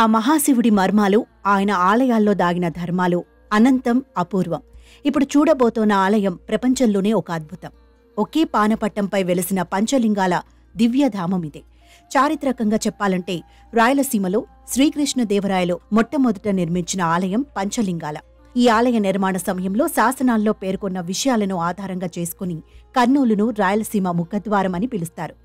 ఆ మహాశివుడి మర్మాలు, ఆయన ఆలయాల్లో దాగిన ధర్మాలు అనంతం, అపూర్వం. ఇప్పుడు చూడబోతోన్న ఆలయం ప్రపంచంలోనే ఒక అద్భుతం. ఒకే పానపట్టంపై వెలిసిన పంచలింగాల దివ్యధామమిదే. చారిత్రకంగా చెప్పాలంటే రాయలసీమలో శ్రీకృష్ణదేవరాయలు మొట్టమొదట నిర్మించిన ఆలయం పంచలింగాల. ఈ ఆలయ నిర్మాణ సమయంలో శాసనాల్లో పేర్కొన్న విషయాలను ఆధారంగా చేసుకుని కర్నూలును రాయలసీమ ముఖద్వారమని పిలుస్తారు.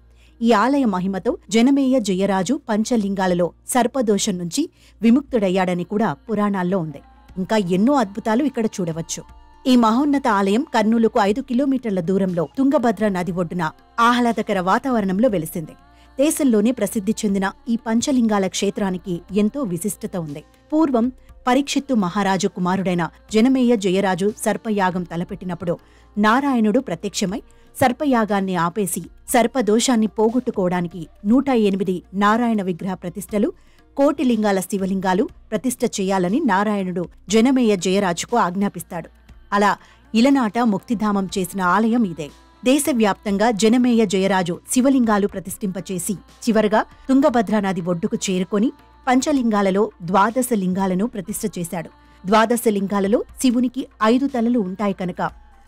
ఈ ఆలయ మహిమతో జనమేయ జయరాజు పంచలింగాలలో సర్పదోషం నుంచి విముక్తుడయ్యాడని కూడా పురాణాల్లో ఉంది. ఇంకా ఎన్నో అద్భుతాలు ఇక్కడ చూడవచ్చు. ఈ మహోన్నత ఆలయం కర్నూలుకు 5 కిలోమీటర్ల దూరంలో తుంగభద్ర నది ఒడ్డున ఆహ్లాదకర వాతావరణంలో వెలిసింది. దేశంలోనే ప్రసిద్ధి చెందిన ఈ పంచలింగాల క్షేత్రానికి ఎంతో విశిష్టత ఉంది. పూర్వం పరీక్షిత్తు మహారాజు కుమారుడైన జనమేయ జయరాజు సర్పయాగం తలపెట్టినప్పుడు నారాయణుడు ప్రత్యక్షమై సర్పయాగాన్ని ఆపేసి సర్పదోషాన్ని పోగొట్టుకోవడానికి 108 నారాయణ విగ్రహ ప్రతిష్టలు, 1 కోటి లింగాల శివలింగాలు ప్రతిష్ఠ చేయాలని నారాయణుడు జనమేయ జయరాజుకు ఆజ్ఞాపిస్తాడు. అలా ఇలనాట ముక్తిధామం చేసిన ఆలయం ఇదే. దేశవ్యాప్తంగా జనమేయ జయరాజు శివలింగాలు ప్రతిష్ఠింపచేసి చివరగా తుంగభద్ర నది ఒడ్డుకు చేరుకొని పంచలింగాలలో 12 లింగాలను ప్రతిష్ఠ చేశాడు. 12 లింగాలలో శివునికి 5 తలలు ఉంటాయి కనుక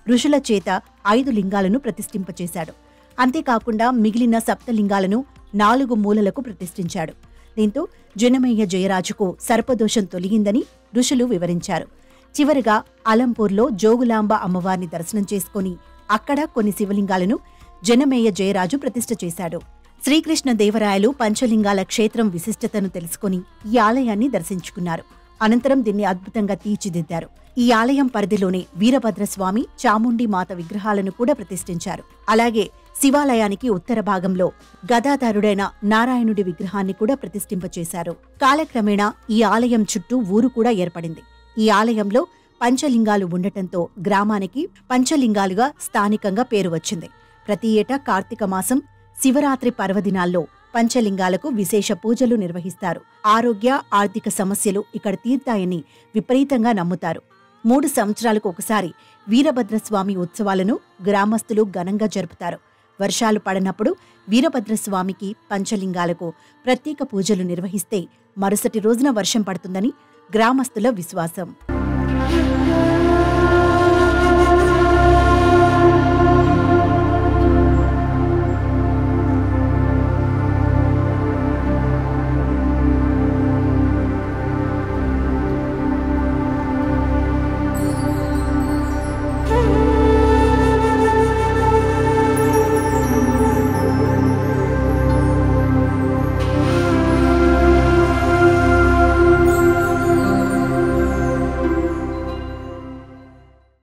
ఋషుల చేత 5 లింగాలను ప్రతిష్ఠింపచేశాడు. అంతేకాకుండా మిగిలిన 7 లింగాలను 4 మూలలకు ప్రతిష్ఠించాడు. దీంతో జనమేయ జయరాజుకు సర్పదోషం తొలగిందని ఋషులు వివరించారు. చివరిగా అలంపూర్లో జోగులాంబ అమ్మవారిని దర్శనం చేసుకుని అక్కడ కొన్ని శివలింగాలను జనమేయ జయరాజు ప్రతిష్ఠ చేశాడు. శ్రీకృష్ణదేవరాయలు పంచలింగాల క్షేత్రం విశిష్టతను తెలుసుకుని ఈ ఆలయాన్ని దర్శించుకున్నారు. అనంతరం దీన్ని అద్భుతంగా తీర్చిదిద్దారు. ఈ ఆలయం పరిధిలోనే వీరభద్రస్వామి, చాముండి మాత విగ్రహాలను కూడా ప్రతిష్ఠించారు. అలాగే శివాలయానికి ఉత్తర భాగంలో గదాధారుడైన నారాయణుడి విగ్రహాన్ని కూడా ప్రతిష్ఠింపచేశారు. కాలక్రమేణా ఈ ఆలయం చుట్టూ ఊరు కూడా ఏర్పడింది. ఈ ఆలయంలో పంచలింగాలు ఉండటంతో గ్రామానికి పంచలింగాలుగా స్థానికంగా పేరు వచ్చింది. ప్రతి ఏటా కార్తీక మాసం శివరాత్రి పర్వదినాల్లో పంచలింగాలకు విశేష పూజలు నిర్వహిస్తారు. ఆరోగ్య, ఆర్థిక సమస్యలు ఇక్కడ తీర్తాయని విపరీతంగా నమ్ముతారు. 3 సంవత్సరాలకు ఒకసారి వీరభద్రస్వామి ఉత్సవాలను గ్రామస్తులు ఘనంగా జరుపుతారు. వర్షాలు పడనప్పుడు వీరభద్రస్వామికి, పంచలింగాలకు ప్రత్యేక పూజలు నిర్వహిస్తే మరుసటి రోజున వర్షం పడుతుందని గ్రామస్తుల విశ్వాసం.